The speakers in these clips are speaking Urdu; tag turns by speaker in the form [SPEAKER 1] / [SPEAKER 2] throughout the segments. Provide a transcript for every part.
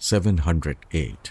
[SPEAKER 1] 708।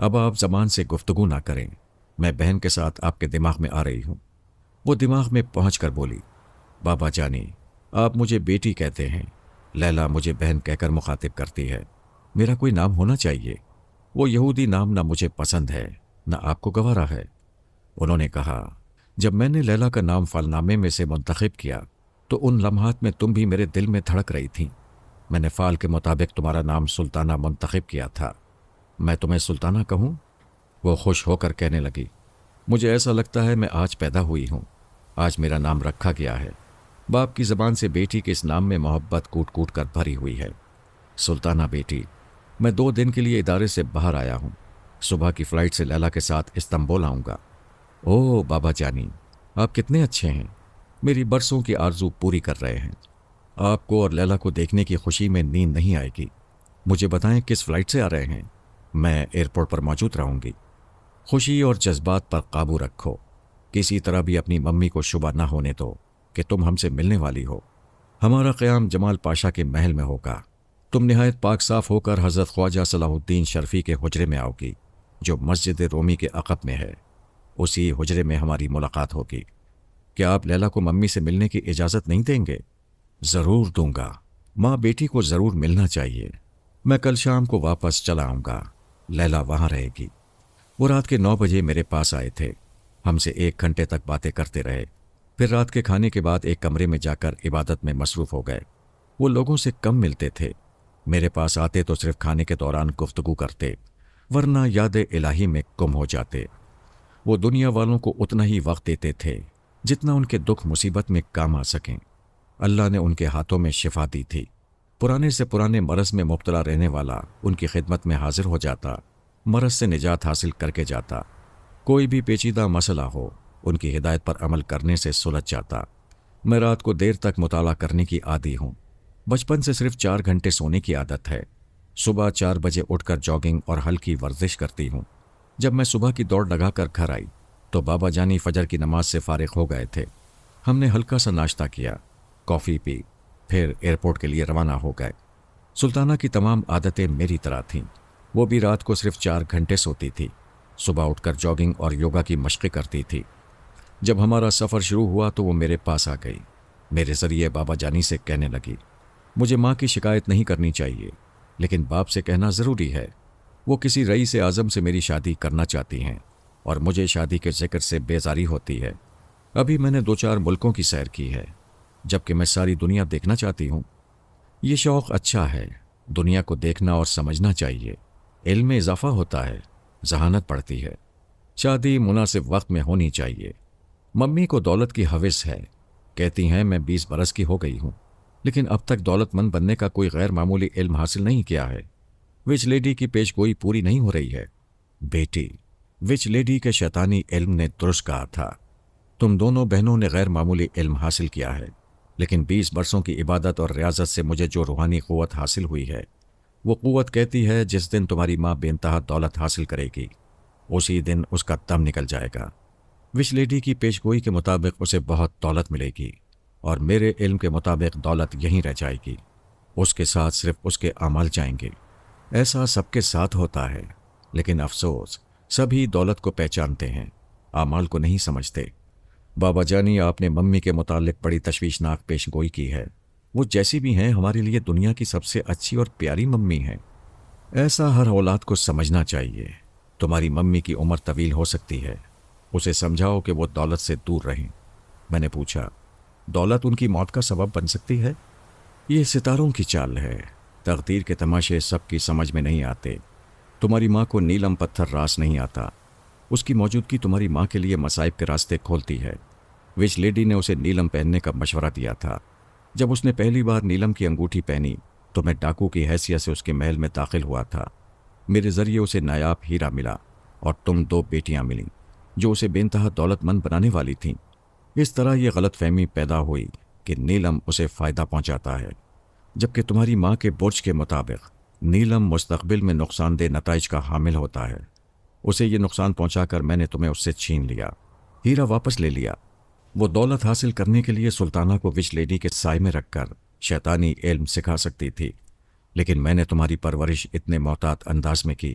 [SPEAKER 1] اب آپ زبان سے گفتگو نہ کریں، میں بہن کے ساتھ آپ کے دماغ میں آ رہی ہوں۔ وہ دماغ میں پہنچ کر بولی، بابا جانی آپ مجھے بیٹی کہتے ہیں، لیلا مجھے بہن کہہ کر مخاطب کرتی ہے، میرا کوئی نام ہونا چاہیے۔ وہ یہودی نام نہ مجھے پسند ہے نہ آپ کو گوارا ہے۔ انہوں نے کہا، جب میں نے لیلا کا نام فالنامے میں سے منتخب کیا تو ان لمحات میں تم بھی میرے دل میں دھڑک رہی تھیں۔ میں نے فال کے مطابق تمہارا نام سلطانہ منتخب کیا تھا۔ میں تمہیں سلطانہ کہوں؟ وہ خوش ہو کر کہنے لگی، مجھے ایسا لگتا ہے میں آج پیدا ہوئی ہوں، آج میرا نام رکھا گیا ہے۔ باپ کی زبان سے بیٹی کے اس نام میں محبت کوٹ کوٹ کر بھری ہوئی ہے۔ سلطانہ بیٹی، میں 2 دن کے لیے ادارے سے باہر آیا ہوں، صبح کی فلائٹ سے لیلا کے ساتھ استنبول آؤں گا۔ اوہ بابا جانی، آپ کتنے اچھے ہیں، میری برسوں کی آرزو پوری کر رہے ہیں۔ آپ کو اور لیلا کو دیکھنے کی خوشی میں نیند نہیں آئے گی۔ مجھے بتائیں کس فلائٹ سے آ رہے ہیں، میں ایئرپورٹ پر موجود رہوں گی۔ خوشی اور جذبات پر قابو رکھو، کسی طرح بھی اپنی ممی کو شبہ نہ ہونے دو کہ تم ہم سے ملنے والی ہو۔ ہمارا قیام جمال پاشا کے محل میں ہوگا۔ تم نہایت پاک صاف ہو کر حضرت خواجہ صلاح الدین شرفی کے حجرے میں آؤ گی جو مسجد رومی کے عقب میں ہے۔ اسی حجرے میں ہماری ملاقات ہوگی۔ کیا آپ لیلا کو ممی سے ملنے کی اجازت نہیں دیں گے؟ ضرور دوں گا، ماں بیٹی کو ضرور ملنا چاہیے۔ میں کل شام کو واپس چلا آؤں گا، لیلا وہاں رہے گی۔ وہ رات کے 9 بجے میرے پاس آئے تھے، ہم سے 1 گھنٹے تک باتیں کرتے رہے، پھر رات کے کھانے کے بعد ایک کمرے میں جا کر عبادت میں مصروف ہو گئے۔ وہ لوگوں سے کم ملتے تھے، میرے پاس آتے تو صرف کھانے کے دوران گفتگو کرتے، ورنہ یاد الہی میں گم ہو جاتے۔ وہ دنیا والوں کو اتنا ہی وقت دیتے تھے جتنا ان کے دکھ مصیبت میں کام آ سکیں۔ اللہ نے ان کے ہاتھوں میں شفا دی تھی۔ پرانے سے پرانے مرض میں مبتلا رہنے والا ان کی خدمت میں حاضر ہو جاتا، مرض سے نجات حاصل کر کے جاتا۔ کوئی بھی پیچیدہ مسئلہ ہو، ان کی ہدایت پر عمل کرنے سے سلجھ جاتا۔ میں رات کو دیر تک مطالعہ کرنے کی عادی ہوں، بچپن سے صرف 4 گھنٹے سونے کی عادت ہے۔ صبح 4 بجے اٹھ کر جاگنگ اور ہلکی ورزش کرتی ہوں۔ جب میں صبح کی دوڑ لگا کر گھر آئی تو بابا جانی فجر کی نماز سے فارغ ہو گئے تھے۔ ہم نے ہلکا سا ناشتہ کیا، کافی پی، پھر ایئرپورٹ کے لیے روانہ ہو گئے۔ سلطانہ کی تمام عادتیں میری طرح تھیں، وہ بھی رات کو صرف 4 گھنٹے سوتی تھی، صبح اٹھ کر جاگنگ اور یوگا کی مشقیں کرتی تھی۔ جب ہمارا سفر شروع ہوا تو وہ میرے پاس آ گئی، میرے ذریعے بابا جانی سے کہنے لگی، مجھے ماں کی شکایت نہیں کرنی چاہیے، لیکن باپ سے کہنا ضروری ہے۔ وہ کسی رئیس اعظم سے میری شادی کرنا چاہتی ہیں اور مجھے شادی کے ذکر سے بیزاری ہوتی ہے۔ ابھی میں نے 2-4 ملکوں کی سیر کی ہے، جبکہ میں ساری دنیا دیکھنا چاہتی ہوں۔ یہ شوق اچھا ہے، دنیا کو دیکھنا اور سمجھنا چاہیے، علم میں اضافہ ہوتا ہے، ذہانت بڑھتی ہے۔ شادی مناسب وقت میں ہونی چاہیے۔ ممی کو دولت کی ہوس ہے، کہتی ہیں میں 20 برس کی ہو گئی ہوں، لیکن اب تک دولت مند بننے کا کوئی غیر معمولی علم حاصل نہیں کیا ہے۔ وچ لیڈی کی پیش گوئی پوری نہیں ہو رہی ہے۔ بیٹی، وچ لیڈی کے شیطانی علم نے درست کہا تھا، تم دونوں بہنوں نے غیر معمولی علم حاصل کیا ہے، لیکن 20 برسوں کی عبادت اور ریاضت سے مجھے جو روحانی قوت حاصل ہوئی ہے، وہ قوت کہتی ہے جس دن تمہاری ماں بے انتہا دولت حاصل کرے گی، اسی دن اس کا دم نکل جائے گا۔ وش لیڈی کی پیش گوئی کے مطابق اسے بہت دولت ملے گی، اور میرے علم کے مطابق دولت یہیں رہ جائے گی، اس کے ساتھ صرف اس کے اعمال جائیں گے۔ ایسا سب کے ساتھ ہوتا ہے، لیکن افسوس سبھی دولت کو پہچانتے ہیں، اعمال کو نہیں سمجھتے۔ بابا جانی، آپ نے ممی کے متعلق بڑی تشویشناک پیش گوئی کی ہے۔ وہ جیسی بھی ہیں ہمارے لیے دنیا کی سب سے اچھی اور پیاری ممی ہیں۔ ایسا ہر اولاد کو سمجھنا چاہیے۔ تمہاری ممی کی عمر طویل ہو سکتی ہے، اسے سمجھاؤ کہ وہ دولت سے دور رہیں۔ میں نے پوچھا، دولت ان کی موت کا سبب بن سکتی ہے؟ یہ ستاروں کی چال ہے، تقدیر کے تماشے سب کی سمجھ میں نہیں آتے۔ تمہاری ماں کو نیلم پتھر راس نہیں آتا، اس کی موجودگی تمہاری ماں کے لیے مصائب کے راستے کھولتی ہے۔ وچ لیڈی نے اسے نیلم پہننے کا مشورہ دیا تھا۔ جب اس نے پہلی بار نیلم کی انگوٹھی پہنی تو میں ڈاکو کی حیثیت سے اس کے محل میں داخل ہوا تھا۔ میرے ذریعے اسے نایاب ہیرا ملا اور تم 2 بیٹیاں ملیں جو اسے بے انتہا دولت مند بنانے والی تھیں۔ اس طرح یہ غلط فہمی پیدا ہوئی کہ نیلم اسے فائدہ پہنچاتا ہے، جبکہ تمہاری ماں کے برج کے مطابق نیلم مستقبل میں نقصان دہ نتائج کا حامل ہوتا ہے۔ اسے یہ نقصان پہنچا کر میں نے تمہیں اس سے چھین لیا، ہیرا واپس لے لیا۔ وہ دولت حاصل کرنے کے لیے سلطانہ کو وچ لیڈی کے سائے میں رکھ کر شیطانی علم سکھا سکتی تھی، لیکن میں نے تمہاری پرورش اتنے محتاط انداز میں کی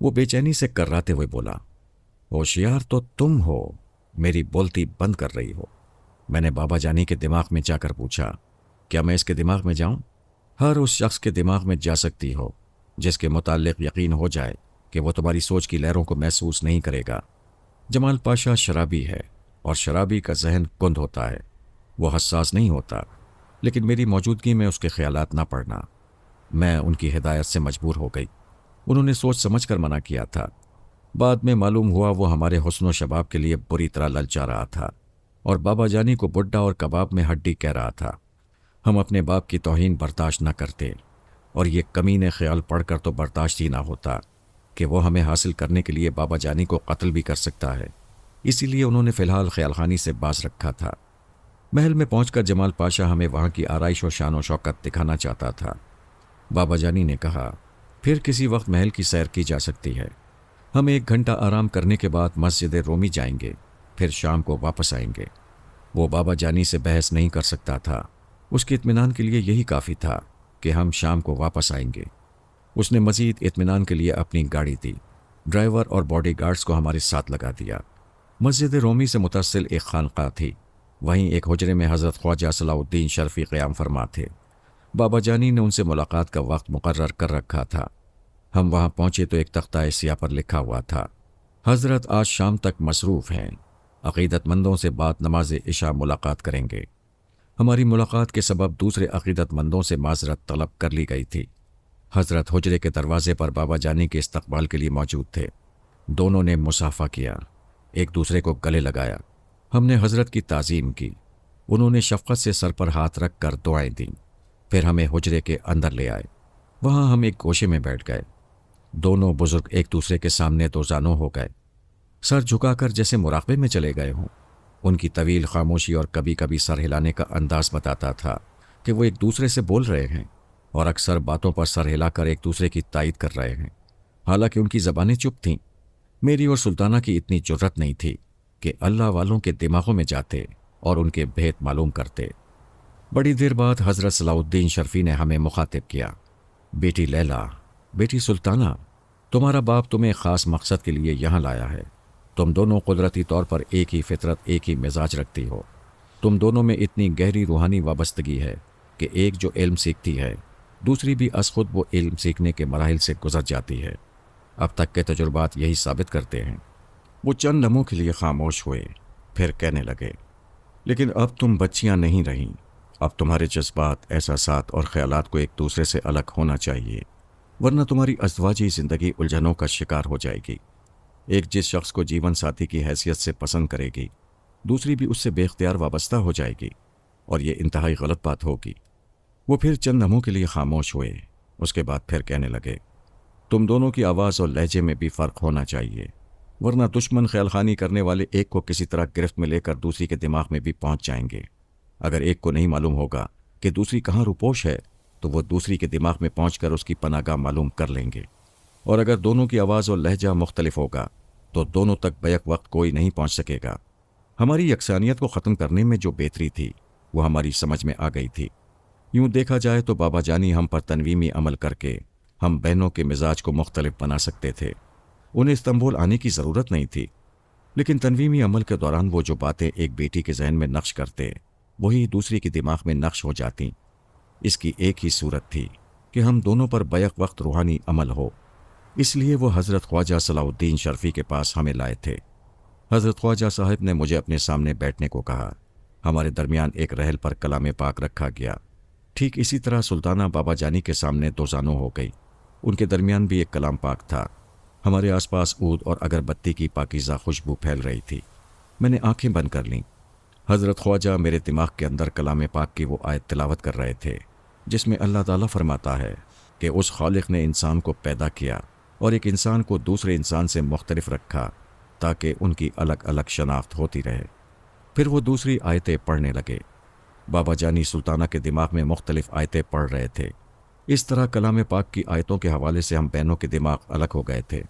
[SPEAKER 1] وہ بے چینی سے کرراتے ہوئے بولا، ہوشیار تو تم ہو، میری بولتی بند کر رہی ہو۔ میں نے بابا جانی کے دماغ میں جا کر پوچھا، کیا میں اس کے دماغ میں جاؤں؟ ہر اس شخص کے دماغ میں جا سکتی ہو جس کے متعلق یقین ہو جائے کہ وہ تمہاری سوچ کی لہروں کو محسوس نہیں کرے گا۔ جمال پاشا شرابی ہے، اور شرابی کا ذہن کند ہوتا ہے، وہ حساس نہیں ہوتا، لیکن میری موجودگی میں اس کے خیالات نہ پڑنا۔ میں ان کی ہدایت سے مجبور ہو گئی۔ انہوں نے سوچ سمجھ کر منع کیا تھا۔ بعد میں معلوم ہوا وہ ہمارے حسن و شباب کے لیے بری طرح للچا رہا تھا، اور بابا جانی کو بڈھا اور کباب میں ہڈی کہہ رہا تھا۔ ہم اپنے باپ کی توہین برداشت نہ کرتے، اور یہ کمینے خیال پڑھ کر تو برداشت ہی نہ ہوتا کہ وہ ہمیں حاصل کرنے کے لیے بابا جانی کو قتل بھی کر سکتا ہے۔ اسی لیے انہوں نے فی الحال خیال خانی سے باز رکھا تھا۔ محل میں پہنچ کر جمال پاشا ہمیں وہاں کی آرائش و شان و شوکت دکھانا چاہتا تھا۔ بابا جانی نے کہا، پھر کسی وقت محل کی سیر کی جا سکتی ہے۔ ہم 1 گھنٹہ آرام کرنے کے بعد مسجد رومی جائیں گے، پھر شام کو واپس آئیں گے۔ وہ بابا جانی سے بحث نہیں کر سکتا تھا، اس کے اطمینان کے لیے یہی کافی تھا کہ ہم شام کو واپس آئیں گے۔ اس نے مزید اطمینان کے لیے اپنی گاڑی دی، ڈرائیور اور باڈی گارڈز کو ہمارے ساتھ لگا دیا۔ مسجد رومی سے متصل ایک خانقاہ تھی، وہیں ایک حجرے میں حضرت خواجہ صلاح الدین شرفی قیام فرما تھے۔ بابا جانی نے ان سے ملاقات کا وقت مقرر کر رکھا تھا۔ ہم وہاں پہنچے تو ایک تختہ سیاہ پر لکھا ہوا تھا، حضرت آج شام تک مصروف ہیں، عقیدت مندوں سے بعد نماز عشاء ملاقات کریں گے۔ ہماری ملاقات کے سبب دوسرے عقیدت مندوں سے معذرت طلب کر لی گئی تھی۔ حضرت حجرے کے دروازے پر بابا جانی کے استقبال کے لیے موجود تھے۔ دونوں نے مصافحہ کیا، ایک دوسرے کو گلے لگایا۔ ہم نے حضرت کی تعظیم کی۔ انہوں نے شفقت سے سر پر ہاتھ رکھ کر دعائیں دیں، پھر ہمیں حجرے کے اندر لے آئے۔ وہاں ہم ایک گوشے میں بیٹھ گئے۔ دونوں بزرگ ایک دوسرے کے سامنے دوزانوں ہو گئے، سر جھکا کر جیسے مراقبے میں چلے گئے ہوں۔ ان کی طویل خاموشی اور کبھی کبھی سر ہلانے کا انداز بتاتا تھا کہ وہ ایک دوسرے سے بول رہے ہیں، اور اکثر باتوں پر سر ہلا کر ایک دوسرے کی تائید کر رہے ہیں، حالانکہ ان کی زبانیں چپ تھیں۔ میری اور سلطانہ کی اتنی جرت نہیں تھی کہ اللہ والوں کے دماغوں میں جاتے اور ان کے بھید معلوم کرتے۔ بڑی دیر بعد حضرت صلاح الدین شرفی نے ہمیں مخاطب کیا، بیٹی لیلا، بیٹی سلطانہ، تمہارا باپ تمہیں خاص مقصد کے لیے یہاں لایا ہے۔ تم دونوں قدرتی طور پر ایک ہی فطرت، ایک ہی مزاج رکھتی ہو۔ تم دونوں میں اتنی گہری روحانی وابستگی ہے کہ ایک جو علم سیکھتی ہے، دوسری بھی از خود وہ علم سیکھنے کے مراحل سے گزر جاتی ہے۔ اب تک کے تجربات یہی ثابت کرتے ہیں۔ وہ چند لمحوں کے لیے خاموش ہوئے، پھر کہنے لگے، لیکن اب تم بچیاں نہیں رہیں۔ اب تمہارے جذبات، احساسات اور خیالات کو ایک دوسرے سے الگ ہونا چاہیے، ورنہ تمہاری ازدواجی زندگی الجھنوں کا شکار ہو جائے گی۔ ایک جس شخص کو جیون ساتھی کی حیثیت سے پسند کرے گی، دوسری بھی اس سے بے اختیار وابستہ ہو جائے گی، اور یہ انتہائی غلط بات ہوگی۔ وہ پھر چند لمحوں کے لیے خاموش ہوئے، اس کے بعد پھر کہنے لگے، تم دونوں کی آواز اور لہجے میں بھی فرق ہونا چاہیے، ورنہ دشمن خیال خانی کرنے والے ایک کو کسی طرح گرفت میں لے کر دوسری کے دماغ میں بھی پہنچ جائیں گے۔ اگر ایک کو نہیں معلوم ہوگا کہ دوسری کہاں روپوش ہے، تو وہ دوسری کے دماغ میں پہنچ کر اس کی پناہ گاہ معلوم کر لیں گے، اور اگر دونوں کی آواز اور لہجہ مختلف ہوگا تو دونوں تک بیک وقت کوئی نہیں پہنچ سکے گا۔ ہماری یکسانیت کو ختم کرنے میں جو بہتری تھی وہ ہماری سمجھ میں آ گئی تھی۔ یوں دیکھا جائے تو بابا جانی ہم پر تنویمی عمل کر کے ہم بہنوں کے مزاج کو مختلف بنا سکتے تھے۔ انہیں استنبول آنے کی ضرورت نہیں تھی، لیکن تنویمی عمل کے دوران وہ جو باتیں ایک بیٹی کے ذہن میں نقش کرتے، وہی دوسری کے دماغ میں نقش ہو جاتی۔ اس کی ایک ہی صورت تھی کہ ہم دونوں پر بیک وقت روحانی عمل ہو۔ اس لیے وہ حضرت خواجہ صلاح الدین شرفی کے پاس ہمیں لائے تھے۔ حضرت خواجہ صاحب نے مجھے اپنے سامنے بیٹھنے کو کہا۔ ہمارے درمیان ایک رحل پر کلام پاک رکھا گیا۔ ٹھیک اسی طرح سلطانہ بابا جانی کے سامنے دوزانوں ہو گئی، ان کے درمیان بھی ایک کلام پاک تھا۔ ہمارے آس پاس عود اور اگربتی کی پاکیزہ خوشبو پھیل رہی تھی۔ میں نے آنکھیں بند کر لیں۔ حضرت خواجہ میرے دماغ کے اندر کلام پاک کی وہ آیت تلاوت کر رہے تھے جس میں اللہ تعالیٰ فرماتا ہے کہ اس خالق نے انسان کو پیدا کیا اور ایک انسان کو دوسرے انسان سے مختلف رکھا تاکہ ان کی الگ الگ شناخت ہوتی رہے۔ پھر وہ دوسری آیتیں پڑھنے لگے۔ بابا جانی سلطانہ کے دماغ میں مختلف آیتیں پڑھ رہے تھے۔ اس طرح کلام پاک کی آیتوں کے حوالے سے ہم بہنوں کے دماغ الگ ہو گئے تھے۔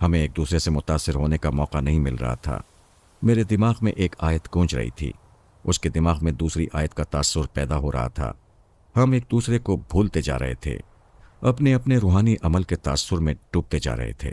[SPEAKER 1] ہمیں ایک دوسرے سے متاثر ہونے کا موقع نہیں مل رہا تھا۔ میرے دماغ میں ایک آیت گونج رہی تھی، اس کے دماغ میں دوسری آیت کا تاثر پیدا ہو رہا تھا۔ ہم ایک دوسرے کو بھولتے جا رہے تھے، اپنے اپنے روحانی عمل کے تاثر میں ڈوبتے جا رہے تھے۔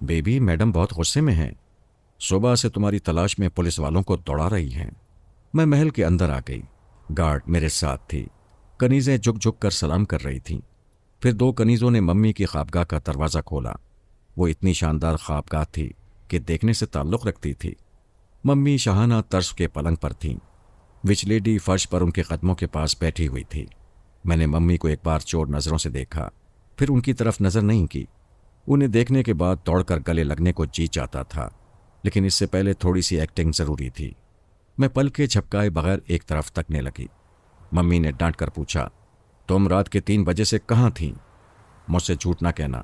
[SPEAKER 1] بیبی، میڈم بہت غصے میں ہیں، صبح سے تمہاری تلاش میں پولیس والوں کو دوڑا رہی ہیں۔ میں محل کے اندر آ گئی۔ گارڈ میرے ساتھ تھی۔ کنیزیں جھک جھک کر سلام کر رہی تھیں۔ پھر 2 کنیزوں نے ممی کی خوابگاہ کا دروازہ کھولا۔ وہ اتنی شاندار خوابگاہ تھی کہ دیکھنے سے تعلق رکھتی تھی۔ ممی شاہانہ طرز کے پلنگ پر تھیں۔ وچ لیڈی فرش پر ان کے قدموں کے پاس بیٹھی ہوئی تھی۔ میں نے ممی کو ایک بار چور نظروں سے دیکھا، پھر ان کی طرف نظر نہیں کی۔ انہیں دیکھنے کے بعد دوڑ کر گلے لگنے کو جی چاہتا تھا، لیکن اس سے پہلے تھوڑی سی ایکٹنگ ضروری تھی۔ میں پل کے جھپکائے بغیر ایک طرف تکنے لگی۔ ممی نے ڈانٹ کر پوچھا، تم رات کے 3 بجے سے کہاں تھیں؟ مجھ سے جھوٹ نہ کہنا۔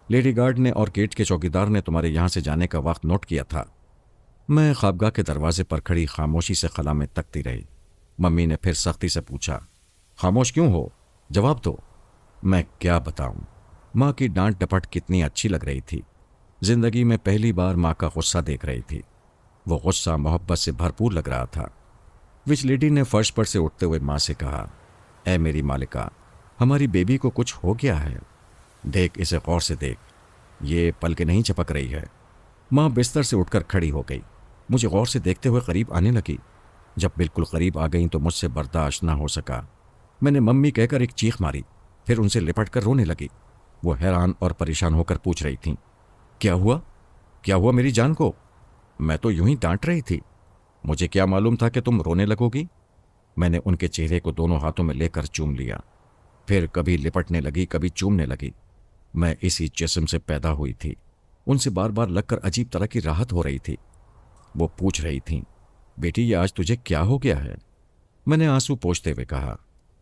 [SPEAKER 1] لیڈی گارڈ نے اور گیٹ کے چوکیدار نے تمہارے یہاں سے جانے کا وقت نوٹ کیا تھا۔ میں خوابگاہ کے دروازے پر کھڑی خاموشی سے خلا میں تکتی رہی۔ ممی نے پھر سختی سے پوچھا، خاموش کیوں ہو؟ جواب دو۔ میں کیا بتاؤں؟ ماں کی ڈانٹ ڈپٹ کتنی اچھی لگ رہی تھی۔ زندگی میں پہلی بار ماں کا غصہ دیکھ رہی تھی۔ وہ غصہ محبت سے بھرپور لگ رہا تھا۔ وچ لیڈی نے فرش پر سے اٹھتے ہوئے ماں سے کہا، اے میری مالکہ، ہماری بیبی کو کچھ ہو گیا ہے۔ دیکھ، اسے غور سے دیکھ، یہ پل کے نہیں چپک رہی ہے۔ ماں بستر سے اٹھ کر کھڑی ہو گئی، مجھے غور سے دیکھتے ہوئے قریب آنے لگی۔ جب بالکل قریب آ گئیں تو مجھ سے برداشت نہ ہو سکا۔ میں نے ممی کہہ کر ایک چیخ ماری، پھر ان سے لپٹ کر رونے لگی۔ وہ حیران اور پریشان ہو کر پوچھ رہی تھیں، کیا ہوا؟ کیا ہوا میری جان کو؟ میں تو یوں ہی ڈانٹ رہی تھی، مجھے کیا معلوم تھا کہ تم رونے لگو گی؟ میں نے ان کے چہرے کو دونوں ہاتھوں میں لے کر چوم لیا، پھر کبھی لپٹنے لگی، کبھی چومنے لگی۔ میں اسی جسم سے پیدا ہوئی تھی۔ ان سے بار بار لگ کر عجیب طرح کی راحت ہو رہی تھی۔ وہ پوچھ رہی تھیں، بیٹی یہ آج تجھے کیا ہو گیا ہے؟ میں نے آنسو پوچھتے ہوئے کہا،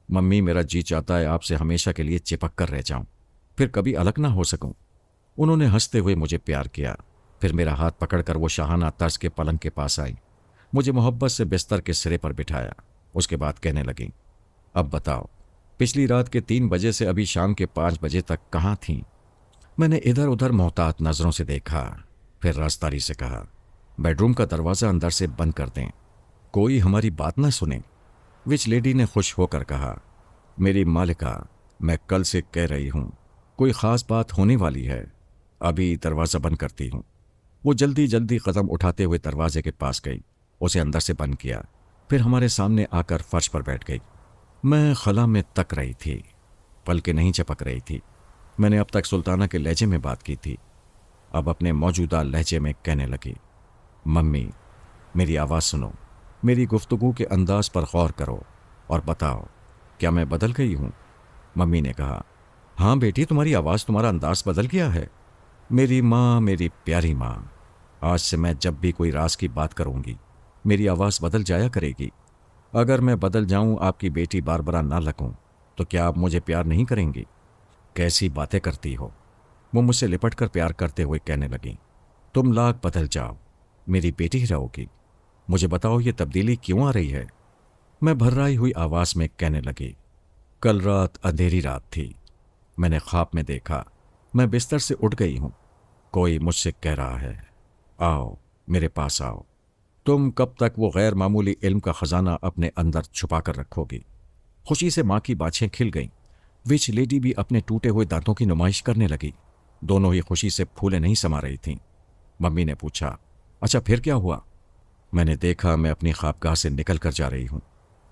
[SPEAKER 1] ممی میرا جی چاہتا ہے آپ سے ہمیشہ کے لیے چپک کر رہ جاؤں، پھر کبھی الگ نہ ہو سکوں۔ انہوں نے ہنستے ہوئے مجھے پیار کیا، پھر میرا ہاتھ پکڑ کر وہ شاہانہ طرز کے پلنگ کے پاس آئی، مجھے محبت سے بستر کے سرے پر بٹھایا۔ اس کے بعد کہنے لگیں، اب بتاؤ، پچھلی رات کے 3 بجے سے ابھی شام کے 5 بجے تک کہاں تھیں؟ میں نے ادھر ادھر محتاط نظروں سے دیکھا، پھر رازداری سے کہا، بیڈ روم کا دروازہ اندر سے بند کر دیں، کوئی ہماری بات نہ سنے۔ وچ لیڈی نے خوش ہو کر کہا، میری مالکہ، میں کل سے کہہ رہی ہوں، کوئی خاص بات ہونے والی ہے، ابھی دروازہ بند کرتی ہوں۔ وہ جلدی جلدی قدم اٹھاتے ہوئے دروازے کے پاس گئی، اسے اندر سے بند کیا، پھر ہمارے سامنے آ کر فرش پر بیٹھ گئی۔ میں خلا میں تک رہی تھی، پل کے نہیں چپک رہی تھی۔ میں نے اب تک سلطانہ کے لہجے میں بات کی تھی، اب اپنے موجودہ لہجے میں کہنے لگی، ممی میری آواز سنو، میری گفتگو کے انداز پر غور کرو اور بتاؤ کیا میں بدل گئی ہوں؟ ممی نے کہا، ہاں بیٹی، تمہاری آواز، تمہارا انداز بدل گیا ہے۔ میری ماں، میری پیاری ماں، آج سے میں جب بھی کوئی راز کی بات کروں گی میری آواز بدل جایا کرے گی۔ اگر میں بدل جاؤں، آپ کی بیٹی باربرا نہ لگوں، تو کیا آپ مجھے پیار نہیں کریں گی؟ کیسی باتیں کرتی ہو؟ وہ مجھ سے لپٹ کر پیار کرتے ہوئے کہنے لگیں، تم لاکھ بدل جاؤ، میری بیٹی ہی رہو گی۔ مجھے بتاؤ یہ تبدیلی کیوں آ رہی ہے؟ میں بھررائی ہوئی آواز میں کہنے لگی، کل رات اندھیری رات تھی، میں نے خواب میں دیکھا، میں بستر سے اٹھ گئی ہوں، کوئی مجھ سے کہہ رہا ہے، آؤ میرے پاس آؤ۔ تم کب تک وہ غیر معمولی علم کا خزانہ اپنے اندر چھپا کر رکھو گی؟ خوشی سے ماں کی باتیں کھل گئیں۔ وچ لیڈی بھی اپنے ٹوٹے ہوئے دانتوں کی نمائش کرنے لگی، دونوں ہی خوشی سے پھولے نہیں سما رہی تھیں۔ ممی نے پوچھا، اچھا پھر کیا ہوا؟ میں نے دیکھا میں اپنی خوابگاہ سے نکل کر جا رہی ہوں۔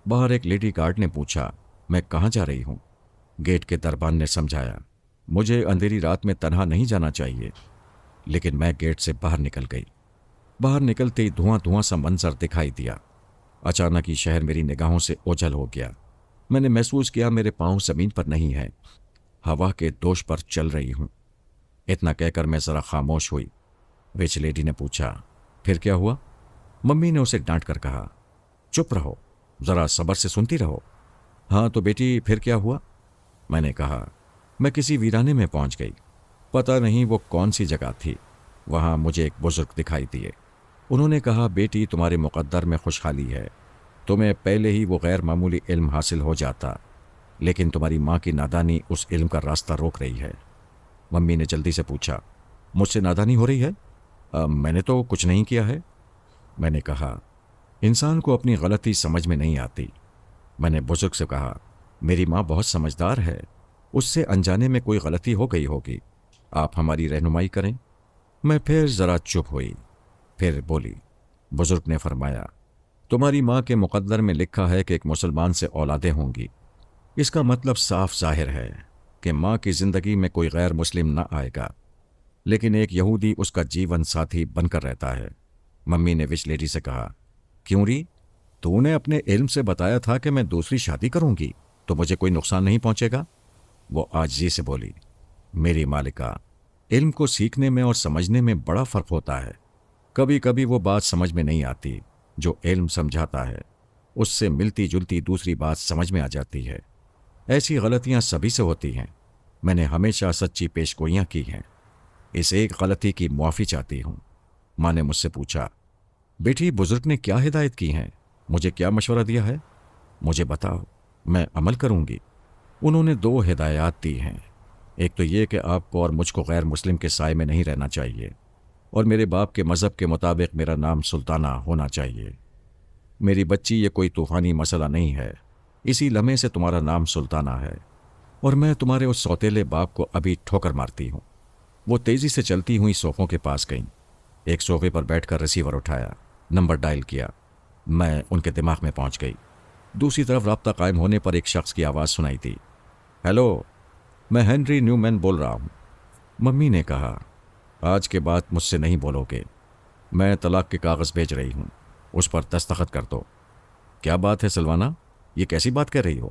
[SPEAKER 1] باہر ایک لیڈی گارڈ نے پوچھا، میں کہاں جا رہی ہوں؟ گیٹ کے دربان نے سمجھایا، مجھے اندھیری رات میں تنہا نہیں جانا چاہیے، لیکن میں گیٹ سے باہر نکل گئی۔ باہر نکلتے ہی دھواں دھواں سا منظر دکھائی دیا۔ اچانک ہی شہر میری نگاہوں سے اوجھل ہو گیا۔ میں نے محسوس کیا میرے پاؤں زمین پر نہیں ہیں، ہوا کے دوش پر چل رہی ہوں۔ اتنا کہہ کر میں ذرا خاموش ہوئی۔ وچ لیڈی نے پوچھا، پھر کیا ہوا؟ ممی نے اسے ڈانٹ کر کہا، چپ رہو، ذرا صبر سے سنتی رہو۔ ہاں تو بیٹی پھر کیا ہوا؟ میں نے کہا، میں کسی ویرانے میں پہنچ گئی، پتہ نہیں وہ کون سی جگہ تھی، وہاں مجھے ایک بزرگ دکھائی دیے۔ انہوں نے کہا، بیٹی تمہارے مقدر میں خوشحالی ہے، تمہیں پہلے ہی وہ غیر معمولی علم حاصل ہو جاتا، لیکن تمہاری ماں کی نادانی اس علم کا راستہ روک رہی ہے۔ ممی نے جلدی سے پوچھا، مجھ سے نادانی ہو رہی ہے؟ میں نے تو کچھ نہیں کیا ہے۔ میں نے کہا، انسان کو اپنی غلطی سمجھ میں نہیں آتی۔ میں نے بزرگ سے کہا، میری ماں بہت سمجھدار ہے، اس سے انجانے میں کوئی غلطی ہو گئی ہوگی، آپ ہماری رہنمائی کریں۔ میں پھر ذرا چپ ہوئی، پھر بولی۔ بزرگ نے فرمایا، تمہاری ماں کے مقدر میں لکھا ہے کہ ایک مسلمان سے اولادیں ہوں گی۔ اس کا مطلب صاف ظاہر ہے کہ ماں کی زندگی میں کوئی غیر مسلم نہ آئے گا، لیکن ایک یہودی اس کا جیون ساتھی بن کر رہتا ہے۔ ممی نے وچ لیڈی سے کہا، کیوں ری؟ تو نے اپنے علم سے بتایا تھا کہ میں دوسری شادی کروں گی تو مجھے کوئی نقصان نہیں پہنچے گا؟ وہ عاجزی سے بولی، میری مالکہ، علم کو سیکھنے میں اور سمجھنے میں بڑا فرق ہوتا ہے۔ کبھی کبھی وہ بات سمجھ میں نہیں آتی جو علم سمجھاتا ہے، اس سے ملتی جلتی دوسری بات سمجھ میں آ جاتی ہے۔ ایسی غلطیاں سبھی سے ہوتی ہیں۔ میں نے ہمیشہ سچی پیشگوئیاں کی ہیں، اس ایک غلطی کی معافی چاہتی ہوں۔ ماں نے مجھ سے پوچھا، بیٹی بزرگ نے کیا ہدایت کی ہیں؟ مجھے کیا مشورہ دیا ہے؟ مجھے بتاؤ، میں عمل کروں گی۔ انہوں نے 2 ہدایات دی ہیں۔ ایک تو یہ کہ آپ کو اور مجھ کو غیر مسلم کے سائے میں نہیں رہنا چاہیے، اور میرے باپ کے مذہب کے مطابق میرا نام سلطانہ ہونا چاہیے۔ میری بچی، یہ کوئی طوفانی مسئلہ نہیں ہے، اسی لمحے سے تمہارا نام سلطانہ ہے، اور میں تمہارے اس سوتیلے باپ کو ابھی ٹھوکر مارتی ہوں۔ وہ تیزی سے چلتی ہوئی صوفوں کے پاس گئیں، ایک صوفے پر بیٹھ کر ریسیور اٹھایا، نمبر ڈائل کیا۔ میں ان کے دماغ میں پہنچ گئی۔ دوسری طرف رابطہ قائم ہونے پر ایک شخص کی آواز سنائی تھی، ہیلو، میں ہنری نیومین بول رہا ہوں۔ ممی نے کہا، آج کے بعد مجھ سے نہیں بولو گے، میں طلاق کے کاغذ بھیج رہی ہوں، اس پر دستخط کر دو۔ کیا بات ہے سلوانہ، یہ کیسی بات کہہ رہی ہو؟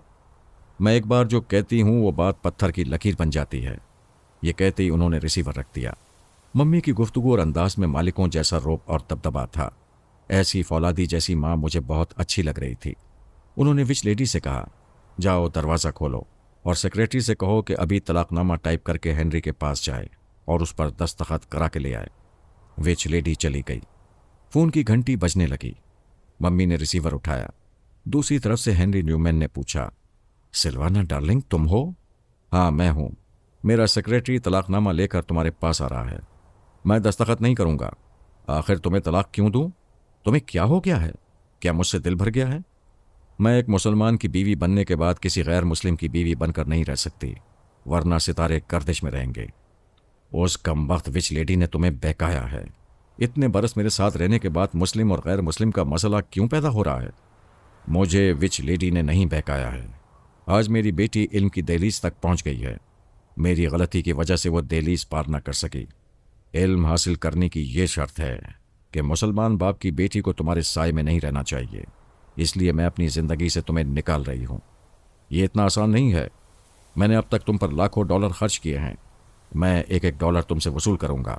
[SPEAKER 1] میں ایک بار جو کہتی ہوں وہ بات پتھر کی لکیر بن جاتی ہے۔ یہ کہتے ہی انہوں نے ریسیور رکھ دیا۔ ممی کی گفتگو اور انداز میں مالکوں جیسا روب اور دبدبا تھا۔ ایسی فولادی جیسی ماں مجھے بہت اچھی لگ رہی تھی۔ انہوں نے وچ لیڈی سے کہا، جاؤ دروازہ کھولو اور سیکریٹری سے کہو کہ ابھی طلاق نامہ ٹائپ کر کے ہنری کے پاس جائے اور اس پر دستخط کرا کے لے آئے۔ وچ لیڈی چلی گئی۔ فون کی گھنٹی بجنے لگی۔ ممی نے ریسیور اٹھایا۔ دوسری طرف سے ہنری نیومین نے پوچھا، سلوانہ ڈارلنگ تم ہو؟ ہاں میں ہوں، میرا سیکریٹری طلاق نامہ لے کر تمہارے پاس آ رہا ہے۔ میں دستخط نہیں کروں گا۔ آخر تمہیں طلاق کیوں دوں؟ تمہیں کیا ہو گیا ہے؟ کیا مجھ سے دل بھر گیا ہے؟ میں ایک مسلمان کی بیوی بننے کے بعد کسی غیر مسلم کی بیوی بن کر نہیں رہ سکتی، ورنہ ستارے گردش میں رہیں گے۔ اس کمبخت وچ لیڈی نے تمہیں بہکایا ہے۔ اتنے برس میرے ساتھ رہنے کے بعد مسلم اور غیر مسلم کا مسئلہ کیوں پیدا ہو رہا ہے؟ مجھے وچ لیڈی نے نہیں بہکایا ہے۔ آج میری بیٹی علم کی دہلیز تک پہنچ گئی ہے۔ میری غلطی کی وجہ سے وہ دہلیز پار نہ کر سکی۔ علم حاصل کرنے کی یہ شرط ہے کہ مسلمان باپ کی بیٹی کو تمہارے سائے میں نہیں رہنا چاہیے، اس لیے میں اپنی زندگی سے تمہیں نکال رہی ہوں۔ یہ اتنا آسان نہیں ہے۔ میں نے اب تک تم پر لاکھوں ڈالر خرچ کیے ہیں، میں ایک ایک ڈالر تم سے وصول کروں گا۔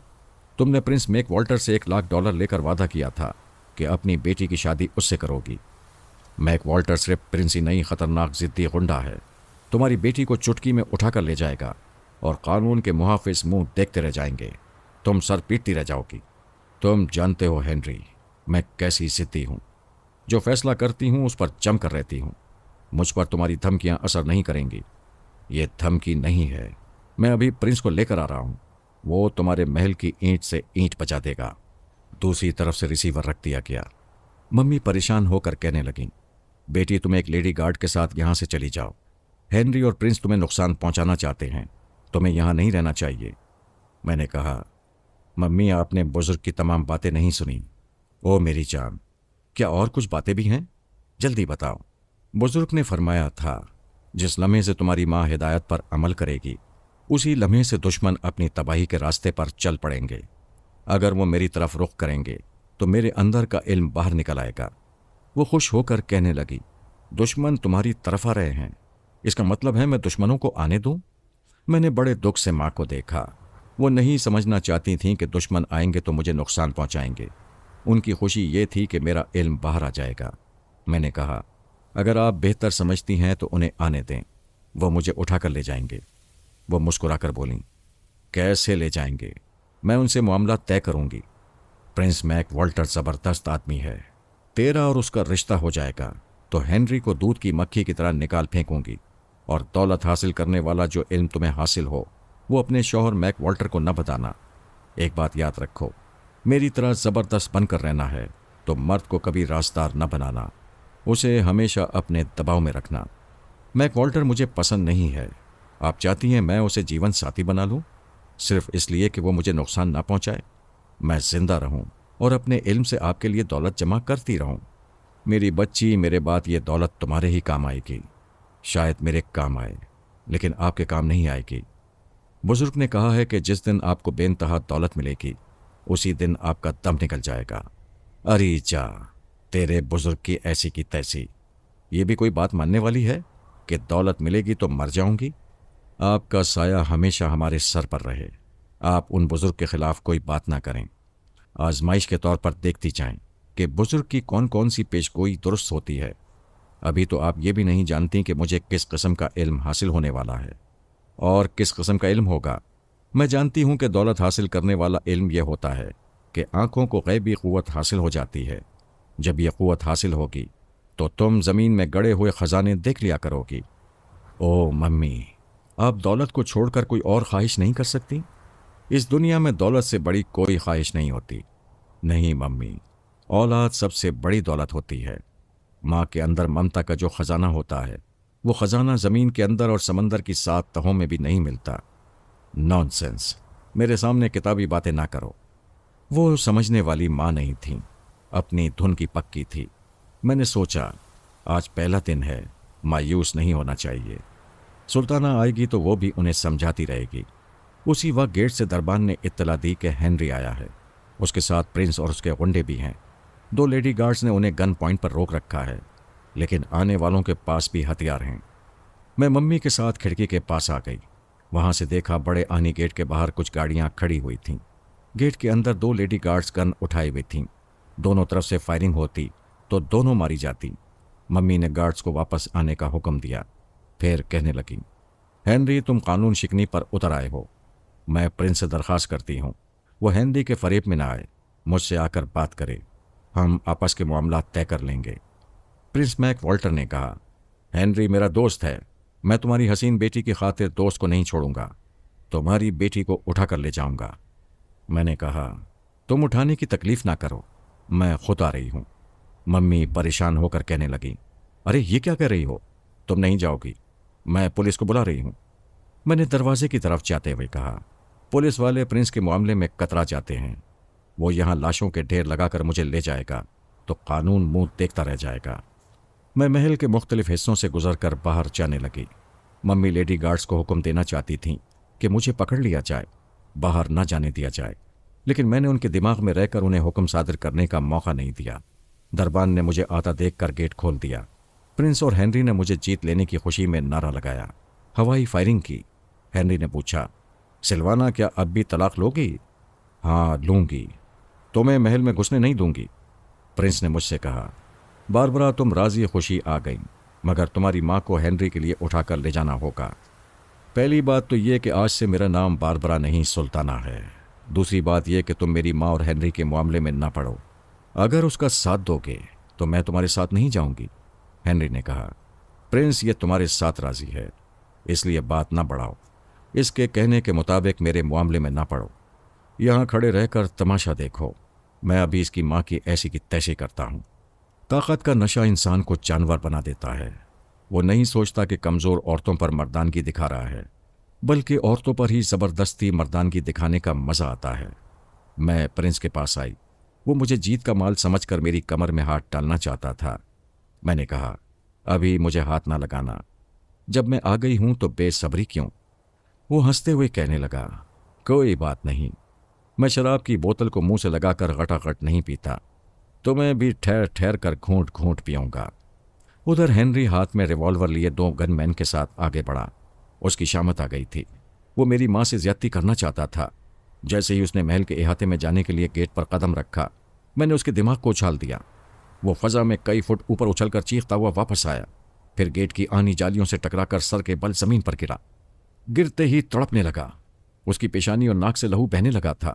[SPEAKER 1] تم نے پرنس میک والٹر سے $1,00,000 لے کر وعدہ کیا تھا کہ اپنی بیٹی کی شادی اس سے کرو گی۔ میک والٹر صرف پرنس ہی نہیں، خطرناک ضدی غنڈہ ہے۔ تمہاری بیٹی کو چٹکی میں اٹھا کر لے جائے گا اور قانون کے محافظ منہ دیکھتے رہ جائیں گے، تم سر پیٹتی رہ جاؤ گی۔ تم جانتے ہو ہنری، میں کیسی ضدی ہوں، جو فیصلہ کرتی ہوں اس پر جم کر رہتی ہوں۔ مجھ پر تمہاری دھمکیاں اثر نہیں کریں گی۔ یہ دھمکی نہیں ہے، میں ابھی پرنس کو لے کر آ رہا ہوں، وہ تمہارے محل کی اینٹ سے اینٹ بجا دے گا۔ دوسری طرف سے ریسیور رکھ دیا گیا۔ ممی پریشان ہو کر کہنے لگیں، بیٹی تم ایک لیڈی گارڈ کے ساتھ یہاں سے چلی جاؤ۔ ہنری اور پرنس تمہیں نقصان پہنچانا چاہتے ہیں، تمہیں یہاں نہیں رہنا چاہیے۔ میں نے کہا، ممی آپ نے بزرگ کی تمام باتیں نہیں سنی۔ او میری جان، کیا اور کچھ باتیں بھی ہیں؟ جلدی بتاؤ۔ بزرگ نے فرمایا تھا، جس لمحے سے تمہاری ماں ہدایت پر عمل کرے گی، اسی لمحے سے دشمن اپنی تباہی کے راستے پر چل پڑیں گے۔ اگر وہ میری طرف رخ کریں گے تو میرے اندر کا علم باہر نکل آئے گا۔ وہ خوش ہو کر کہنے لگی، دشمن تمہاری طرف آ رہے ہیں، اس کا مطلب ہے میں دشمنوں کو آنے دوں؟ میں نے بڑے دکھ سے ماں کو دیکھا۔ وہ نہیں سمجھنا چاہتی تھیں کہ دشمن آئیں گے تو مجھے نقصان پہنچائیں گے۔ ان کی خوشی یہ تھی کہ میرا علم باہر آ جائے گا۔ میں نے کہا، اگر آپ بہتر سمجھتی ہیں تو انہیں آنے دیں، وہ مجھے اٹھا کر لے جائیں گے۔ وہ مسکرا کر بولیں، کیسے لے جائیں گے؟ میں ان سے معاملہ طے کروں گی۔ پرنس میک والٹر زبردست آدمی ہے، تیرا اور اس کا رشتہ ہو جائے گا تو ہنری کو دودھ کی مکھی کی طرح نکال پھینکوں گی، اور دولت حاصل کرنے والا جو علم تمہیں حاصل ہو وہ اپنے شوہر میک والٹر کو نہ بتانا۔ ایک بات یاد رکھو، میری طرح زبردست بن کر رہنا ہے تو مرد کو کبھی رازدار نہ بنانا، اسے ہمیشہ اپنے دباؤ میں رکھنا۔ میک والٹر مجھے پسند نہیں ہے، آپ چاہتی ہیں میں اسے جیون ساتھی بنا لوں صرف اس لیے کہ وہ مجھے نقصان نہ پہنچائے؟ میں زندہ رہوں اور اپنے علم سے آپ کے لیے دولت جمع کرتی رہوں۔ میری بچی، میرے بعد یہ دولت تمہارے ہی کام آئے گی، شاید میرے کام آئے لیکن آپ کے کام نہیں آئے گی۔ بزرگ نے کہا ہے کہ جس دن آپ کو بے انتہا دولت ملے گی اسی دن آپ کا دم نکل جائے گا۔ اری جا، تیرے بزرگ کی ایسی کی تیسی، یہ بھی کوئی بات ماننے والی ہے کہ دولت ملے گی تو مر جاؤں گی؟ آپ کا سایہ ہمیشہ ہمارے سر پر رہے۔ آپ ان بزرگ کے خلاف کوئی بات نہ کریں، آزمائش کے طور پر دیکھتی جائیں کہ بزرگ کی کون کون سی پیش گوئی درست ہوتی ہے۔ ابھی تو آپ یہ بھی نہیں جانتی کہ مجھے کس قسم کا علم حاصل ہونے والا ہے۔ اور کس قسم کا علم ہوگا؟ میں جانتی ہوں کہ دولت حاصل کرنے والا علم یہ ہوتا ہے کہ آنکھوں کو غیبی قوت حاصل ہو جاتی ہے۔ جب یہ قوت حاصل ہوگی تو تم زمین میں گڑے ہوئے خزانے دیکھ لیا کرو گی۔ او ممی، آپ دولت کو چھوڑ کر کوئی اور خواہش نہیں کر سکتی؟ اس دنیا میں دولت سے بڑی کوئی خواہش نہیں ہوتی۔ نہیں ممی، اولاد سب سے بڑی دولت ہوتی ہے۔ ماں کے اندر ممتا کا جو خزانہ ہوتا ہے وہ خزانہ زمین کے اندر اور سمندر کی 7 تہوں میں بھی نہیں ملتا۔ نان سینس، میرے سامنے کتابی باتیں نہ کرو۔ وہ سمجھنے والی ماں نہیں تھیں، اپنی دھن کی پکی تھی۔ میں نے سوچا آج پہلا دن ہے، مایوس نہیں ہونا چاہیے۔ سلطانہ آئے گی تو وہ بھی انہیں سمجھاتی رہے گی۔ اسی وقت گیٹ سے دربان نے اطلاع دی کہ ہنری آیا ہے، اس کے ساتھ پرنس اور اس کے غنڈے بھی ہیں۔ 2 لیڈی گارڈز نے انہیں گن پوائنٹ پر روک رکھا ہے، لیکن آنے والوں کے پاس بھی ہتھیار ہیں۔ میں ممی کے ساتھ کھڑکی کے پاس آ گئی۔ وہاں سے دیکھا بڑے آہنی گیٹ کے باہر کچھ گاڑیاں کھڑی ہوئی تھیں۔ گیٹ کے اندر 2 لیڈی گارڈز گن اٹھائے ہوئی تھیں۔ دونوں طرف سے فائرنگ ہوتی تو دونوں ماری جاتی۔ ممی نے گارڈز کو واپس آنے کا حکم دیا، پھر کہنے لگی، ہنری تم قانون شکنی پر اتر آئے ہو۔ میں پرنس سے درخواست کرتی ہوں وہ ہنری کے فریب میں نہ آئے، مجھ سے آ کر بات کرے، ہم آپس کے معاملات طے کر لیں گے۔ پرنس میک والٹر نے کہا، ہنری میرا دوست ہے، میں تمہاری حسین بیٹی کی خاطر دوست کو نہیں چھوڑوں گا، تمہاری بیٹی کو اٹھا کر لے جاؤں گا۔ میں نے کہا، تم اٹھانے کی تکلیف نہ کرو، میں خود آ رہی ہوں۔ ممی پریشان ہو کر کہنے لگی، ارے یہ کیا کہہ رہی ہو، تم نہیں جاؤ گی، میں پولیس کو بلا رہی ہوں۔ میں نے دروازے کی طرف جاتے ہوئے کہا، پولیس والے پرنس کے معاملے میں کترا جاتے ہیں، وہ یہاں لاشوں کے ڈھیر لگا کر مجھے لے جائے گا تو قانون منہ دیکھتا رہ جائے گا۔ میں محل کے مختلف حصوں سے گزر کر باہر جانے لگی۔ ممی لیڈی گارڈز کو حکم دینا چاہتی تھیں کہ مجھے پکڑ لیا جائے، باہر نہ جانے دیا جائے، لیکن میں نے ان کے دماغ میں رہ کر انہیں حکم صادر کرنے کا موقع نہیں دیا۔ دربان نے مجھے آتا دیکھ کر گیٹ کھول دیا۔ پرنس اور ہنری نے مجھے جیت لینے کی خوشی میں نعرہ لگایا، ہوائی فائرنگ کی۔ ہنری نے پوچھا، سلوانا کیا اب بھی طلاق لوگی؟ ہاں لوں گی، تمہیں محل میں گھسنے نہیں دوں گی۔ پرنس نے مجھ سے کہا، باربرا تم راضی خوشی آ گئی، مگر تمہاری ماں کو ہنری کے لیے اٹھا کر لے جانا ہوگا۔ پہلی بات تو یہ کہ آج سے میرا نام باربرا نہیں سلطانہ ہے۔ دوسری بات یہ کہ تم میری ماں اور ہنری کے معاملے میں نہ پڑو، اگر اس کا ساتھ دو گے تو میں تمہارے ساتھ نہیں جاؤں گی۔ ہنری نے کہا، پرنس یہ تمہارے ساتھ راضی ہے، اس لیے بات نہ بڑھاؤ، اس کے کہنے کے مطابق میرے معاملے میں نہ پڑو، یہاں کھڑے رہ کر تماشا دیکھو، میں ابھی اس کی ماں کی ایسی کی تیسی کرتا ہوں۔ طاقت کا نشہ انسان کو جانور بنا دیتا ہے، وہ نہیں سوچتا کہ کمزور عورتوں پر مردانگی دکھا رہا ہے، بلکہ عورتوں پر ہی زبردستی مردانگی دکھانے کا مزہ آتا ہے۔ میں پرنس کے پاس آئی، وہ مجھے جیت کا مال سمجھ کر میری کمر میں ہاتھ ڈالنا چاہتا تھا۔ میں نے کہا، ابھی مجھے ہاتھ نہ لگانا، جب میں آ گئی ہوں تو بے صبری کیوں؟ وہ ہنستے ہوئے کہنے لگا، کوئی بات نہیں، میں شراب کی بوتل کو منہ سے لگا کر غٹا غٹ نہیں پیتا، تمہیں بھی ٹھہر ٹھہر کر گھونٹ گھونٹ پیوں گا۔ ادھر ہنری ہاتھ میں ریوالور لیے 2 گن مین کے ساتھ آگے بڑھا۔ اس کی شامت آ گئی تھی، وہ میری ماں سے زیادتی کرنا چاہتا تھا۔ جیسے ہی اس نے محل کے احاطے میں جانے کے لیے گیٹ پر قدم رکھا، میں نے اس کے دماغ کو اچھال دیا۔ وہ فضا میں کئی فٹ اوپر اچھل کر چیختا ہوا واپس آیا، پھر گیٹ کی آہنی جالیوں سے ٹکرا کر سر کے بل زمین پر گرا۔ گرتے ہی تڑپنے لگا، اس کی پیشانی اور ناک سے لہو بہنے لگا تھا۔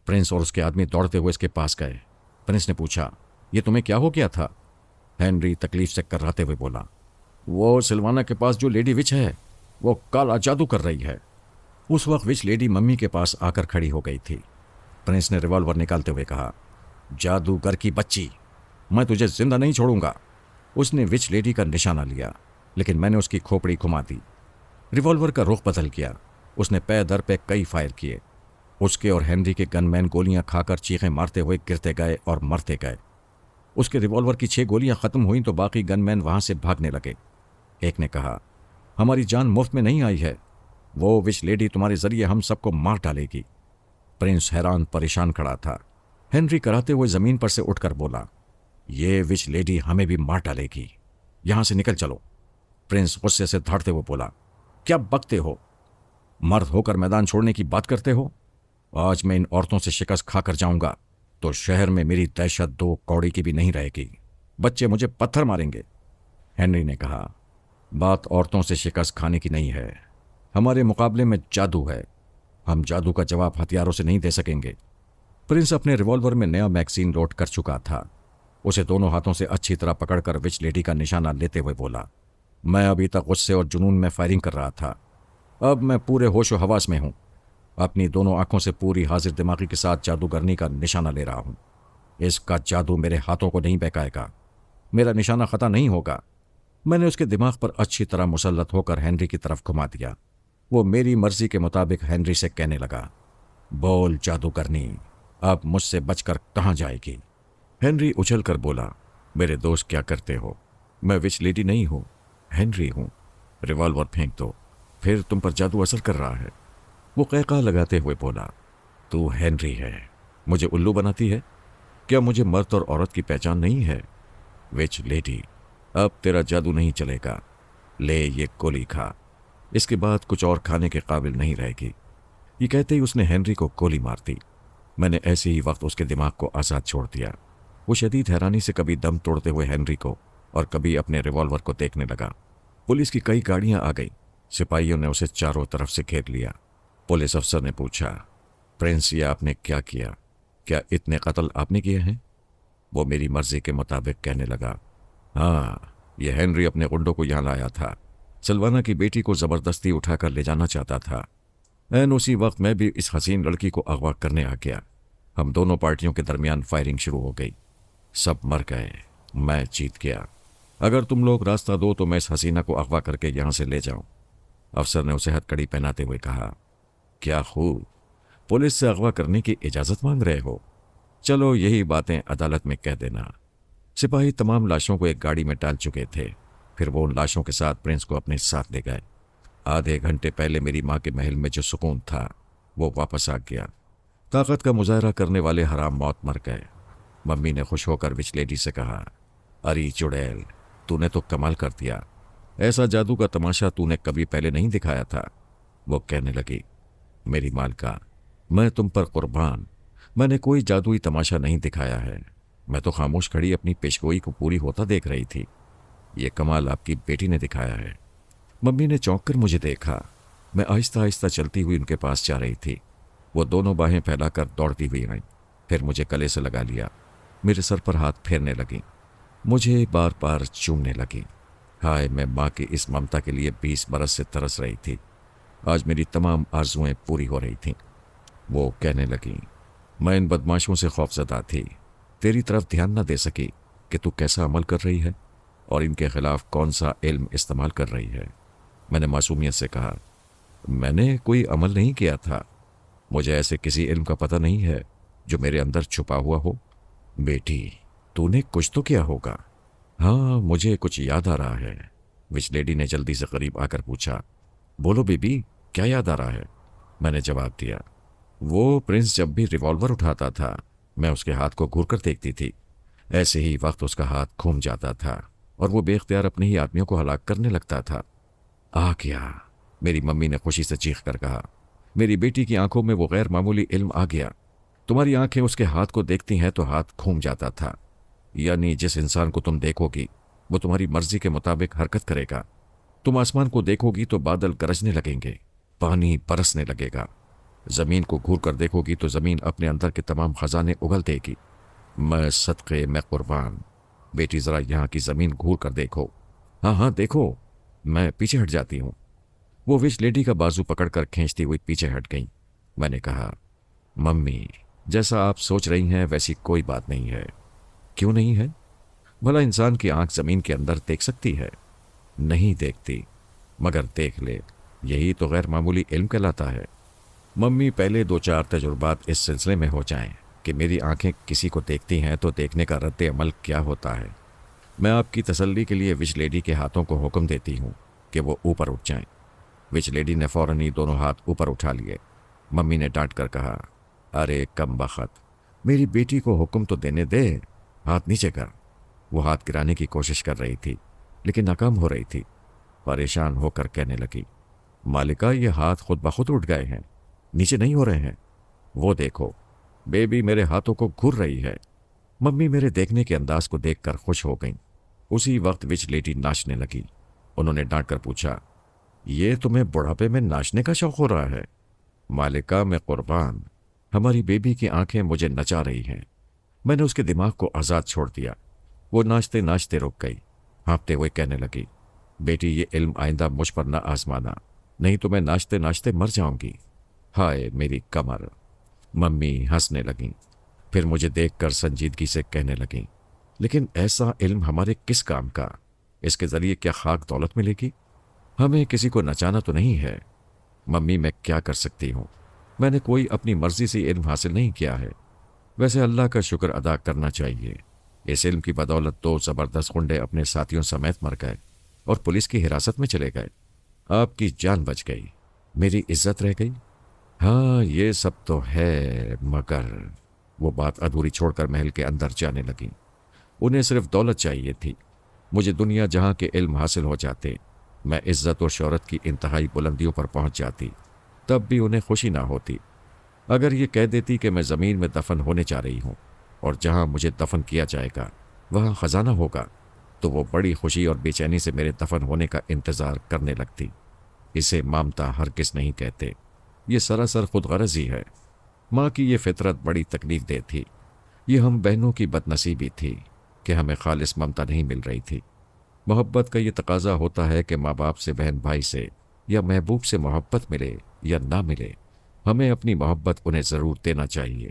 [SPEAKER 1] پرنس اور اس کے آدمی دوڑتے ہوئے اس کے پاس گئے۔ پرنس نے پوچھا، یہ تمہیں کیا ہو گیا تھا؟ ہنری تکلیف سے کراتے ہوئے بولا، وہ سلوانا کے پاس جو لیڈی وچ ہے وہ کالا جادو کر رہی ہے۔ اس وقت وچ لیڈی ممی کے پاس آ کر کھڑی ہو گئی تھی۔ پرنس نے ریوالور نکالتے ہوئے کہا، جادوگر کی بچی، میں تجھے زندہ نہیں چھوڑوں گا۔ اس نے وچ لیڈی کا نشانہ لیا، لیکن میں نے اس کی کھوپڑی گھما دی۔ ریوالور کا رخ بدل گیا، اس نے پے در پہ کئی فائر کیے۔ اس کے اور ہینری کے گن مین گولیاں کھا کر چیخیں مارتے ہوئے گرتے گئے اور مرتے گئے۔ اس کے ریوالور کی 6 گولیاں ختم ہوئیں تو باقی گن مین وہاں سے بھاگنے لگے۔ ایک نے کہا، ہماری جان مفت میں نہیں آئی ہے، وہ وش لیڈی تمہارے ذریعے ہم سب کو مار ڈالے گی۔ پرنس حیران پریشان کھڑا تھا۔ ہینری کراتے ہوئے زمین پر سے اٹھ کر بولا، یہ وش لیڈی ہمیں بھی مار ڈالے گی، یہاں سے نکل چلو۔ پرنس غصے سے دھاڑتے ہوئے بولا، کیا بکتے ہو؟ مرد ہو کر میدان چھوڑنے کی بات کرتے ہو؟ آج میں ان عورتوں سے شکست کھا کر جاؤں گا تو شہر میں میری دہشت 2 کوڑی کی بھی نہیں رہے گی، بچے مجھے پتھر ماریں گے۔ ہینری نے کہا، بات عورتوں سے شکست کھانے کی نہیں ہے، ہمارے مقابلے میں جادو ہے، ہم جادو کا جواب ہتھیاروں سے نہیں دے سکیں گے۔ پرنس اپنے ریوالور میں نیا میگزین لوڈ کر چکا تھا، اسے دونوں ہاتھوں سے اچھی طرح پکڑ کر وچ لیڈی کا نشانہ لیتے ہوئے بولا، میں ابھی تک غصے اور جنون میں فائرنگ کر رہا تھا، اب میں پورے ہوش و حواس میں ہوں، اپنی دونوں آنکھوں سے پوری حاضر دماغی کے ساتھ جادوگرنی کا نشانہ لے رہا ہوں۔ اس کا جادو میرے ہاتھوں کو نہیں بہکائے گا، میرا نشانہ خطا نہیں ہوگا۔ میں نے اس کے دماغ پر اچھی طرح مسلط ہو کر ہینری کی طرف گھما دیا۔ وہ میری مرضی کے مطابق ہینری سے کہنے لگا، بول جادوگرنی، اب مجھ سے بچ کر کہاں جائے گی؟ ہینری اچھل کر بولا، میرے دوست کیا کرتے ہو؟ میں وچ لیڈی نہیں ہوں، ہینری ہوں۔ ریوالور پھینک دو، پھر تم پر جادو اثر کر رہا ہے۔ وہ قہقہ لگاتے ہوئے بولا، تو ہینری ہے، مجھے الو بناتی ہے؟ کیا مجھے مرد اور عورت کی پہچان نہیں ہے؟ وچ لیڈی، اب تیرا جادو نہیں چلے گا، لے یہ گولی کھا، اس کے بعد کچھ اور کھانے کے قابل نہیں رہے گی۔ یہ کہتے ہی اس نے ہینری کو گولی مار دی۔ میں نے ایسے ہی وقت اس کے دماغ کو آزاد چھوڑ دیا۔ وہ شدید حیرانی سے کبھی دم توڑتے ہوئے ہینری کو اور کبھی اپنے ریوالور کو دیکھنے لگا۔ پولیس کی کئی گاڑیاں آ گئیں، سپاہیوں نے اسے چاروں طرف سے گھیر لیا۔ پولیس افسر نے پوچھا، پرنس، یہ آپ نے کیا کیا؟ کیا اتنے قتل آپ نے کیے ہیں؟ وہ میری مرضی کے مطابق کہنے لگا، ہاں، یہ ہینری اپنے غنڈوں کو یہاں لایا تھا، سلوانا کی بیٹی کو زبردستی اٹھا کر لے جانا چاہتا تھا۔ این اسی وقت میں بھی اس حسین لڑکی کو اغوا کرنے آ گیا۔ ہم دونوں پارٹیوں کے درمیان فائرنگ شروع ہو گئی، سب مر گئے، میں جیت گیا۔ اگر تم لوگ راستہ دو تو میں اس حسینہ کو اغوا کر کے یہاں سے لے جاؤں۔ افسر نے اسے ہتھ کڑی پہناتے ہوئے کہا، کیا خوب، پولیس سے اغوا کرنے کی اجازت مانگ رہے ہو؟ چلو یہی باتیں عدالت میں کہہ دینا۔ سپاہی تمام لاشوں کو ایک گاڑی میں ڈال چکے تھے، پھر وہ ان لاشوں کے ساتھ پرنس کو اپنے ساتھ لے گئے۔ آدھے گھنٹے پہلے میری ماں کے محل میں جو سکون تھا وہ واپس آ گیا۔ طاقت کا مظاہرہ کرنے والے حرام موت مر گئے۔ ممی نے خوش ہو کر وچ لیڈی سے کہا، اری چڑیل، تو نے تو کمال کر دیا، ایسا جادو کا تماشا تو نے کبھی پہلے نہیں دکھایا تھا۔ وہ کہنے لگی، میری مالکہ، میں تم پر قربان، میں نے کوئی جادوئی تماشا نہیں دکھایا ہے، میں تو خاموش کھڑی اپنی پیشگوئی کو پوری ہوتا دیکھ رہی تھی، یہ کمال آپ کی بیٹی نے دکھایا ہے۔ ممی نے چونک کر مجھے دیکھا، میں آہستہ آہستہ چلتی ہوئی ان کے پاس جا رہی تھی۔ وہ دونوں باہیں پھیلا کر دوڑتی ہوئی آئیں، پھر مجھے گلے سے لگا لیا، میرے سر پر ہاتھ پھیرنے لگیں، مجھے بار بار چومنے لگیں۔ ہائے، میں ماں کی اس ممتا کے لیے 20 برس سے ترس رہی تھی، آج میری تمام آرزوئیں پوری ہو رہی تھیں۔ وہ کہنے لگیں، میں ان بدماشوں سے خوفزدہ تھی، تیری طرف دھیان نہ دے سکی کہ تو کیسا عمل کر رہی ہے اور ان کے خلاف کون سا علم استعمال کر رہی ہے۔ میں نے معصومیت سے کہا، میں نے کوئی عمل نہیں کیا تھا، مجھے ایسے کسی علم کا پتہ نہیں ہے جو میرے اندر چھپا ہوا ہو۔ بیٹی، تو نے کچھ تو کیا ہوگا؟ ہاں، مجھے کچھ یاد آ رہا ہے۔ وچ لیڈی نے جلدی سے قریب آ کر پوچھا، بولو بی بی، کیا یاد آ رہا ہے؟ میں نے جواب دیا، وہ پرنس جب بھی ریوالور اٹھاتا تھا میں اس کے ہاتھ کو گھور کر دیکھتی تھی، ایسے ہی وقت اس کا ہاتھ گھوم جاتا تھا اور وہ بے اختیار اپنے ہی آدمیوں کو ہلاک کرنے لگتا تھا۔ آ گیا، میری ممی نے خوشی سے چیخ کر کہا، میری بیٹی کی آنکھوں میں وہ غیر معمولی علم آ گیا، تمہاری آنکھیں اس کے ہاتھ کو دیکھتی ہیں تو ہاتھ گھوم جاتا تھا، یعنی جس انسان کو تم دیکھو گی وہ تمہاری مرضی کے مطابق حرکت کرے گا۔ تم آسمان کو دیکھو گی تو بادل گرجنے لگیں گے، پانی برسنے لگے گا، زمین کو گھور کر دیکھو گی تو زمین اپنے اندر کے تمام خزانے اگل دے گی۔ میں صدقے میں قربان، بیٹی ذرا یہاں کی زمین گھور کر دیکھو۔ ہاں ہاں دیکھو، میں پیچھے ہٹ جاتی ہوں۔ وہ وچ لیڈی کا بازو پکڑ کر کھینچتی ہوئی پیچھے ہٹ گئیں۔ میں نے کہا، ممی، جیسا آپ سوچ رہی ہیں ویسی کوئی بات نہیں ہے۔ کیوں نہیں ہے؟ بھلا انسان کی آنکھ زمین کے اندر دیکھ سکتی ہے؟ نہیں دیکھتی، مگر دیکھ لے، یہی تو غیر معمولی علم کہلاتا ہے۔ ممی پہلے 2-4 تجربات اس سلسلے میں ہو جائیں کہ میری آنکھیں کسی کو دیکھتی ہیں تو دیکھنے کا رد عمل کیا ہوتا ہے۔ میں آپ کی تسلی کے لیے وچ لیڈی کے ہاتھوں کو حکم دیتی ہوں کہ وہ اوپر اٹھ جائیں۔ وچ لیڈی نے فوراً ہی دونوں ہاتھ اوپر اٹھا لیے۔ ممی نے ڈانٹ کر کہا، ارے کم بخت، میری بیٹی کو حکم تو دینے دے، ہاتھ نیچے کر۔ وہ ہاتھ گرانے کی کوشش کر رہی تھی لیکن ناکام ہو رہی تھی۔ پریشان ہو کر کہنے لگی، مالکہ یہ ہاتھ خود بخود اٹھ گئے ہیں، نیچے نہیں ہو رہے ہیں۔ وہ دیکھو، بیبی میرے ہاتھوں کو گھر رہی ہے۔ ممی میرے دیکھنے کے انداز کو دیکھ کر خوش ہو گئیں۔ اسی وقت وچ لیڈی ناچنے لگی۔ انہوں نے ڈانٹ کر پوچھا، یہ تمہیں بڑھاپے میں ناچنے کا شوق ہو رہا ہے؟ مالکہ میں قربان، ہماری بیبی کی آنکھیں مجھے نچا رہی ہیں۔ میں نے اس کے دماغ کو آزاد چھوڑ دیا۔ وہ ناچتے ناچتے رک گئی، ہانپتے ہوئے کہنے لگی، بیٹی یہ علم آئندہ مجھ پر نہ آزمانا، نہیں تو میں ناچتے ناچتے مر جاؤں گی۔ ہائے میری کمر۔ ممی ہنسنے لگیں، پھر مجھے دیکھ کر سنجیدگی سے کہنے لگیں، لیکن ایسا علم ہمارے کس کام کا؟ اس کے ذریعے کیا خاک دولت ملے گی؟ ہمیں کسی کو نچانا تو نہیں ہے۔ ممی میں کیا کر سکتی ہوں؟ میں نے کوئی اپنی مرضی سے علم حاصل نہیں کیا ہے۔ ویسے اللہ کا شکر ادا کرنا چاہیے، اس علم کی بدولت 2 زبردست گنڈے اپنے ساتھیوں سمیت مر گئے اور پولیس کی حراست میں چلے گئے۔ آپ کی جان بچ گئی، میری عزت رہ گئی۔ ہاں یہ سب تو ہے، مگر وہ بات ادھوری چھوڑ کر محل کے اندر جانے لگیں۔ انہیں صرف دولت چاہیے تھی۔ مجھے دنیا جہاں کے علم حاصل ہو جاتے، میں عزت و شہرت کی انتہائی بلندیوں پر پہنچ جاتی، تب بھی انہیں خوشی نہ ہوتی۔ اگر یہ کہہ دیتی کہ میں زمین میں دفن ہونے جا رہی ہوں اور جہاں مجھے دفن کیا جائے گا وہاں خزانہ ہوگا، تو وہ بڑی خوشی اور بے چینی سے میرے دفن ہونے کا انتظار کرنے لگتی۔ اسے مامتا ہرگز نہیں کہتے، یہ سراسر خود غرضی ہے۔ ماں کی یہ فطرت بڑی تکلیف دہ تھی۔ یہ ہم بہنوں کی بد نصیبی تھی کہ ہمیں خالص ممتا نہیں مل رہی تھی۔ محبت کا یہ تقاضا ہوتا ہے کہ ماں باپ سے، بہن بھائی سے یا محبوب سے محبت ملے یا نہ ملے، ہمیں اپنی محبت انہیں ضرور دینا چاہیے۔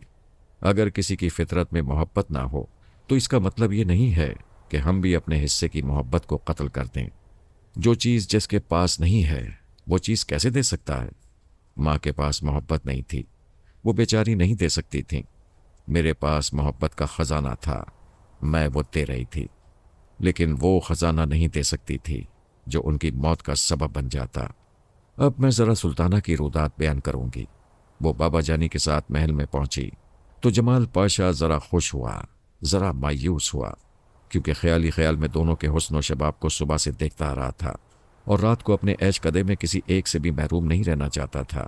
[SPEAKER 1] اگر کسی کی فطرت میں محبت نہ ہو تو اس کا مطلب یہ نہیں ہے کہ ہم بھی اپنے حصے کی محبت کو قتل کر دیں۔ جو چیز جس کے پاس نہیں ہے وہ چیز کیسے دے سکتا ہے؟ ماں کے پاس محبت نہیں تھی، وہ بیچاری نہیں دے سکتی تھی۔ میرے پاس محبت کا خزانہ تھا، میں وہ دے رہی تھی، لیکن وہ خزانہ نہیں دے سکتی تھی جو ان کی موت کا سبب بن جاتا۔ اب میں ذرا سلطانہ کی رودات بیان کروں گی۔ وہ بابا جانی کے ساتھ محل میں پہنچی تو جمال پاشا ذرا خوش ہوا، ذرا مایوس ہوا، کیونکہ خیالی خیال میں دونوں کے حسن و شباب کو صبح سے دیکھتا آ رہا تھا اور رات کو اپنے عیش قدے میں کسی ایک سے بھی محروم نہیں رہنا چاہتا تھا۔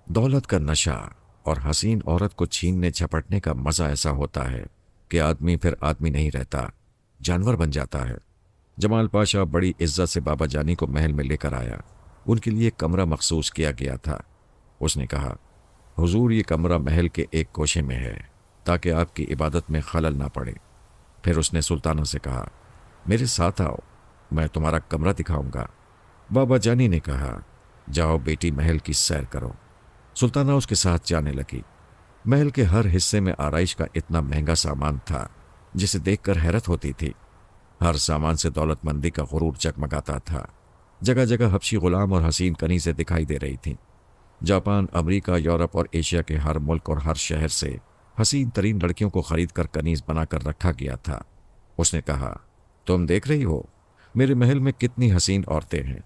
[SPEAKER 1] دولت کا نشہ اور حسین عورت کو چھیننے جھپٹنے کا مزہ ایسا ہوتا ہے کہ آدمی پھر آدمی نہیں رہتا، جانور بن جاتا ہے۔ جمال پاشا بڑی عزت سے بابا جانی کو محل میں لے کر آیا۔ ان کے لیے کمرہ مخصوص کیا گیا تھا۔ اس نے کہا، حضور یہ کمرہ محل کے ایک کوشے میں ہے تاکہ آپ کی عبادت میں خلل نہ پڑے۔ پھر اس نے سلطانہ سے کہا، میرے ساتھ آؤ، میں تمہارا کمرہ دکھاؤں گا۔ بابا جانی نے کہا، جاؤ بیٹی محل کی سیر کرو۔ سلطانہ اس کے ساتھ جانے لگی۔ محل کے ہر حصے میں آرائش کا اتنا مہنگا سامان تھا جسے دیکھ کر حیرت ہوتی تھی۔ ہر سامان سے دولت مندی کا غرور جگمگاتا تھا۔ جگہ جگہ حبشی غلام اور حسین کنیزیں دکھائی دے رہی تھیں۔ جاپان، امریکہ، یورپ اور ایشیا کے ہر ملک اور ہر شہر سے حسین ترین لڑکیوں کو خرید کر کنیز بنا کر رکھا گیا تھا۔ اس نے کہا، تم دیکھ رہی ہو میرے محل میں کتنی حسین عورتیں ہیں،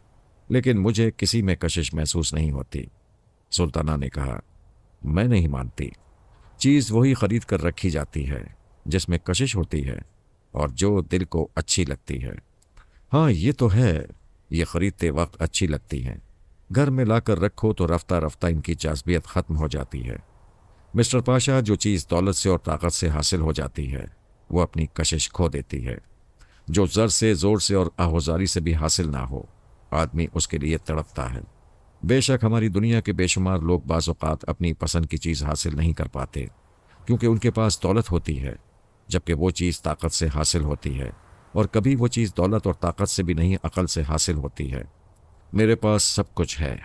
[SPEAKER 1] لیکن مجھے کسی میں کشش محسوس نہیں ہوتی۔ سلطانہ نے کہا، میں نہیں مانتی، چیز وہی خرید کر رکھی جاتی ہے جس میں کشش ہوتی ہے اور جو دل کو اچھی لگتی ہے۔ ہاں یہ تو ہے، یہ خریدتے وقت اچھی لگتی ہیں، گھر میں لا کر رکھو تو رفتہ رفتہ ان کی جاذبیت ختم ہو جاتی ہے۔ مسٹر پاشا، جو چیز دولت سے اور طاقت سے حاصل ہو جاتی ہے وہ اپنی کشش کھو دیتی ہے۔ جو زر سے، زور سے اور آہوزاری سے بھی حاصل نہ ہو، آدمی اس کے لیے تڑپتا ہے۔ بے شک ہماری دنیا کے بے شمار لوگ بعض اوقات اپنی پسند کی چیز حاصل نہیں کر پاتے کیونکہ ان کے پاس دولت ہوتی ہے، جبکہ وہ چیز طاقت سے حاصل ہوتی ہے، اور کبھی وہ چیز دولت اور طاقت سے بھی نہیں، عقل سے حاصل ہوتی ہے۔ میرے پاس سب کچھ ہے،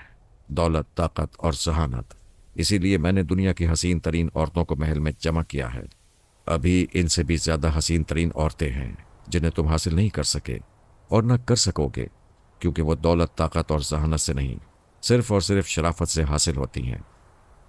[SPEAKER 1] دولت، طاقت اور ذہانت، اسی لیے میں نے دنیا کی حسین ترین عورتوں کو محل میں جمع کیا ہے۔ ابھی ان سے بھی زیادہ حسین ترین عورتیں ہیں جنہیں تم حاصل نہیں کر سکے اور نہ کر سکو گے، کیونکہ وہ دولت، طاقت اور ذہانت سے نہیں، صرف اور صرف شرافت سے حاصل ہوتی ہیں۔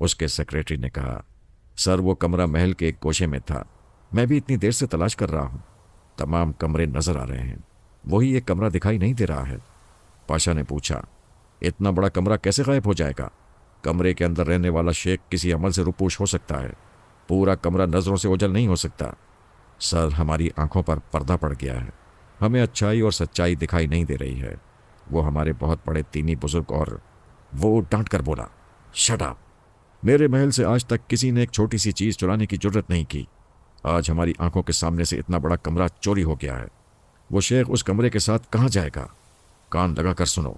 [SPEAKER 1] اس کے سیکریٹری نے کہا، سر وہ کمرہ محل کے ایک گوشے میں تھا، میں بھی اتنی دیر سے تلاش کر رہا ہوں، تمام کمرے نظر آ رہے ہیں، وہی ایک کمرہ دکھائی نہیں دے رہا ہے۔ پاشا نے پوچھا، اتنا بڑا کمرہ کیسے غائب ہو جائے گا؟ کمرے کے اندر رہنے والا شیخ کسی عمل سے روپوش ہو سکتا ہے، پورا کمرہ نظروں سے اوجھل نہیں ہو سکتا۔ سر ہماری آنکھوں پر پردہ پڑ گیا ہے، ہمیں اچھائی اور سچائی دکھائی نہیں دے رہی ہے، وہ ہمارے بہت بڑے دینی بزرگ اور… وہ ڈانٹ کر بولا، شٹ اپ، میرے محل سے آج تک کسی نے ایک چھوٹی سی چیز چرانے کی جرت نہیں کی، آج ہماری آنکھوں کے سامنے سے اتنا بڑا کمرہ چوری ہو گیا ہے، وہ شیخ اس کمرے کے ساتھ کہاں جائے گا؟ کان لگا کر سنو،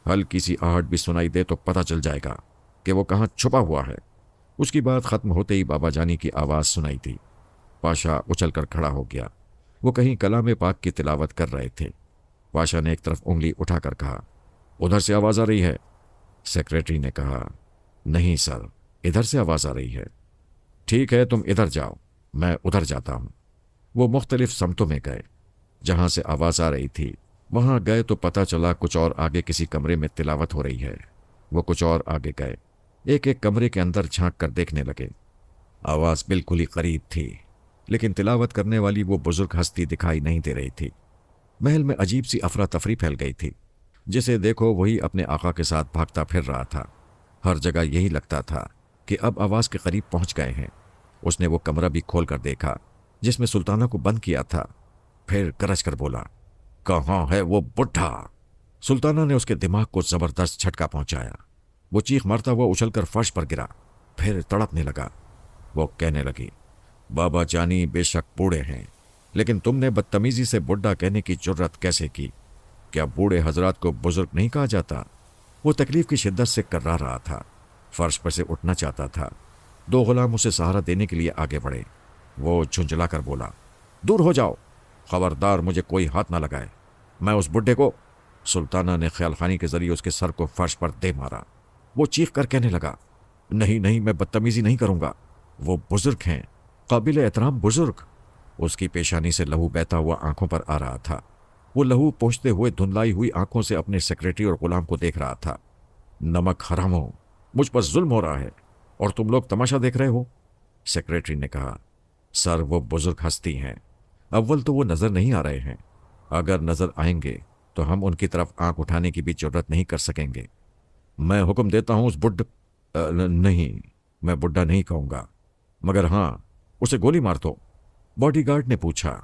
[SPEAKER 1] ہلکی سی آہٹ بھی سنائی دے تو پتہ چل جائے گا کہ وہ کہاں چھپا ہوا ہے۔ اس کی بات ختم ہوتے ہی بابا جانی کی آواز سنائی دی۔ پاشا اچھل کر کھڑا ہو گیا، وہ کہیں کلام پاک کی تلاوت کر رہے تھے۔ پاشا نے ایک طرف انگلی اٹھا کر کہا، ادھر سے آواز آ رہی ہے؟ سیکریٹری نے کہا، نہیں سر، ادھر سے آواز آ رہی ہے۔ ٹھیک ہے، تم ادھر جاؤ، میں ادھر جاتا ہوں۔ وہ مختلف سمتوں میں گئے، جہاں سے آواز آ رہی تھی وہاں گئے تو پتہ چلا کچھ اور آگے کسی کمرے میں تلاوت ہو رہی ہے۔ وہ کچھ اور آگے گئے، ایک ایک کمرے کے اندر جھانک کر دیکھنے لگے۔ آواز بالکل ہی قریب تھی، لیکن تلاوت کرنے والی وہ بزرگ ہستی دکھائی نہیں دے رہی تھی۔ محل میں عجیب سی افراتفری پھیل گئی تھی، جسے دیکھو وہی اپنے آقا کے ساتھ بھاگتا پھر رہا تھا۔ ہر جگہ یہی لگتا تھا کہ اب آواز کے قریب پہنچ گئے ہیں۔ اس نے وہ کمرہ بھی کھول کر دیکھا جس میں سلطانہ کو بند کیا تھا، پھر گرج کر بولا، کہاں ہے وہ بڈھا؟ سلطانہ نے اس کے دماغ کو زبردست جھٹکا پہنچایا۔ وہ چیخ مارتا ہوا اچھل کر فرش پر گرا، پھر تڑپنے لگا۔ وہ کہنے لگی، بابا جانی بے شک بوڑھے ہیں، لیکن تم نے بدتمیزی سے بڈھا کہنے کی جرت کیسے کی؟ کیا بوڑھے حضرات کو بزرگ نہیں کہا جاتا؟ وہ تکلیف کی شدت سے کرا رہا تھا، فرش پر سے اٹھنا چاہتا تھا۔ دو غلام اسے سہارا دینے کے لیے آگے بڑھے۔ وہ جھنجھلا کر بولا، دور ہو جاؤ، خبردار مجھے کوئی ہاتھ نہ لگائے، میں اس بڈھے کو… سلطانہ نے خیال خانی کے ذریعے اس کے سر کو فرش پر دے مارا۔ وہ چیخ کر کہنے لگا، نہیں نہیں، میں بدتمیزی نہیں کروں گا، وہ بزرگ ہیں، قابل احترام بزرگ۔ اس کی پیشانی سے لہو بہتا ہوا آنکھوں پر آ رہا تھا۔ وہ لہو پہنچتے ہوئے دھندلائی ہوئی آنکھوں سے اپنے سیکریٹری اور غلام کو دیکھ رہا تھا۔ نمک حرامو، مجھ پر ظلم ہو رہا ہے اور تم لوگ تماشا دیکھ رہے ہو؟ سیکریٹری نے کہا، سر وہ بزرگ ہستی ہیں، اول تو وہ نظر نہیں آ رہے ہیں، اگر نظر آئیں گے تو ہم ان کی طرف آنکھ اٹھانے کی بھی جرت نہیں کر سکیں گے۔ میں حکم دیتا ہوں اس نہیں، میں بڈھا نہیں کہوں گا، مگر ہاں اسے گولی مار دو۔ باڈی گارڈ نے پوچھا،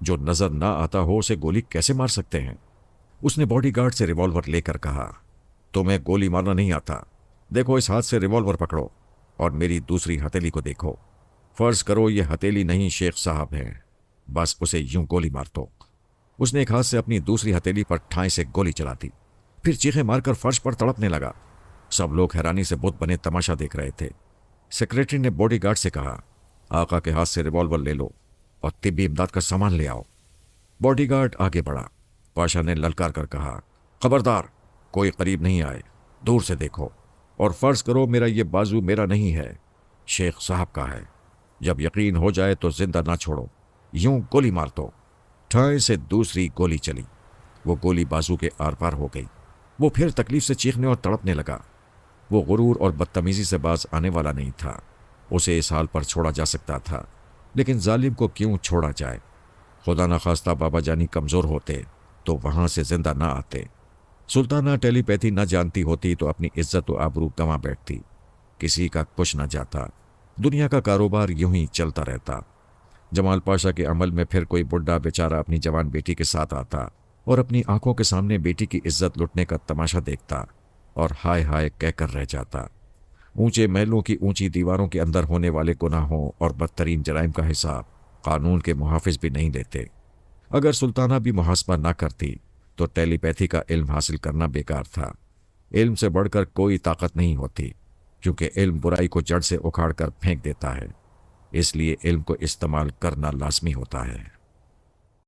[SPEAKER 1] جو نظر نہ آتا ہو اسے گولی کیسے مار سکتے ہیں؟ اس نے باڈی گارڈ سے ریوالور لے کر کہا، تمہیں گولی مارنا نہیں آتا، دیکھو اس ہاتھ سے ریوالور پکڑو اور میری دوسری ہتھیلی کو دیکھو، فرض کرو یہ ہتھیلی نہیں شیخ صاحب ہے، بس اسے یوں گولی مار دو۔ اس نے ایک ہاتھ سے اپنی دوسری ہتھیلی پر ٹھائیں سے گولی چلا دی، پھر چیخیں مار کر فرش پر تڑپنے لگا۔ سب لوگ حیرانی سے بت بنے تماشا دیکھ رہے تھے۔ سیکریٹری نے باڈی گارڈ سے کہا، آقا کے ہاتھ سے ریوالور لے لو اور طبی امداد کا سامان لے آؤ۔ باڈی گارڈ آگے بڑھا۔ پاشا نے للکار کر کہا، خبردار، کوئی قریب نہیں آئے، دور سے دیکھو، اور فرض کرو میرا یہ بازو میرا نہیں ہے، شیخ صاحب کا ہے، جب یقین ہو جائے تو زندہ نہ چھوڑو، یوں گولی مار دو۔ ٹھائیں سے دوسری گولی چلی، وہ گولی بازو کے آر پار ہو گئی۔ وہ پھر تکلیف سے چیخنے اور تڑپنے لگا۔ وہ غرور اور بدتمیزی سے باز آنے والا نہیں تھا، اسے اس حال پر چھوڑا جا سکتا تھا، لیکن ظالم کو کیوں چھوڑا جائے؟ خدا نخواستہ بابا جانی کمزور ہوتے تو وہاں سے زندہ نہ آتے۔ سلطانہ ٹیلی پیتھی نہ جانتی ہوتی تو اپنی عزت و آبرو گنوا بیٹھتی، کسی کا کچھ نہ جاتا، دنیا کا کاروبار یوں ہی چلتا رہتا۔ جمال پاشا کے عمل میں پھر کوئی بڈھا بیچارہ اپنی جوان بیٹی کے ساتھ آتا اور اپنی آنکھوں کے سامنے بیٹی کی عزت لٹنے کا تماشا دیکھتا اور ہائے ہائے کہہ کر رہ جاتا۔ اونچے محلوں کی اونچی دیواروں کے اندر ہونے والے گناہوں اور بدترین جرائم کا حساب قانون کے محافظ بھی نہیں لیتے۔ اگر سلطانہ بھی محاسبہ نہ کرتی تو ٹیلی پیتھی کا علم حاصل کرنا بیکار تھا۔ علم سے بڑھ کر کوئی طاقت نہیں ہوتی، کیونکہ علم برائی کو جڑ سے اکھاڑ کر پھینک دیتا ہے، اس لیے علم کو استعمال کرنا لازمی ہوتا ہے۔